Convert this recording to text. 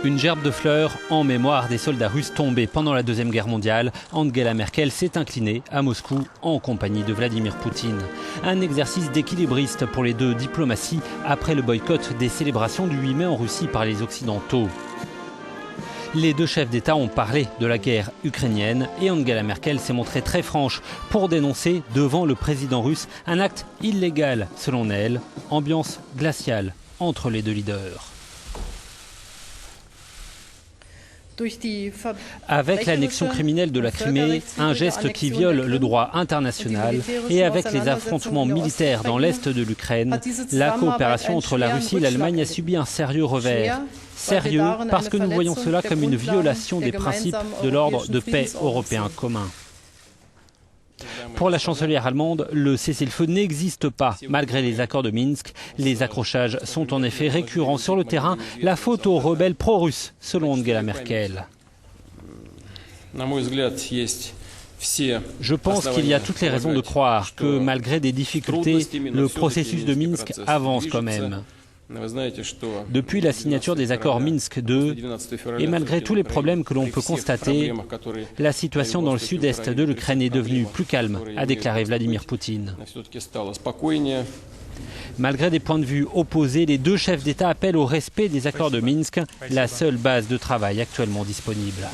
Une gerbe de fleurs en mémoire des soldats russes tombés pendant la Deuxième Guerre mondiale. Angela Merkel s'est inclinée à Moscou en compagnie de Vladimir Poutine. Un exercice d'équilibriste pour les deux diplomaties après le boycott des célébrations du 8 mai en Russie par les Occidentaux. Les deux chefs d'État ont parlé de la guerre ukrainienne et Angela Merkel s'est montrée très franche pour dénoncer devant le président russe un acte illégal selon elle, ambiance glaciale entre les deux leaders. Avec l'annexion criminelle de la Crimée, un geste qui viole le droit international et avec les affrontements militaires dans l'est de l'Ukraine, la coopération entre la Russie et l'Allemagne a subi un sérieux revers. Sérieux parce que nous voyons cela comme une violation des principes de l'ordre de paix européen commun. Pour la chancelière allemande, le cessez-le-feu n'existe pas malgré les accords de Minsk. Les accrochages sont en effet récurrents sur le terrain, la faute aux rebelles pro-russes, selon Angela Merkel. Je pense qu'il y a toutes les raisons de croire que malgré des difficultés, le processus de Minsk avance quand même. Depuis la signature des accords Minsk II, et malgré tous les problèmes que l'on peut constater, la situation dans le sud-est de l'Ukraine est devenue plus calme, a déclaré Vladimir Poutine. Malgré des points de vue opposés, les deux chefs d'État appellent au respect des accords de Minsk, la seule base de travail actuellement disponible.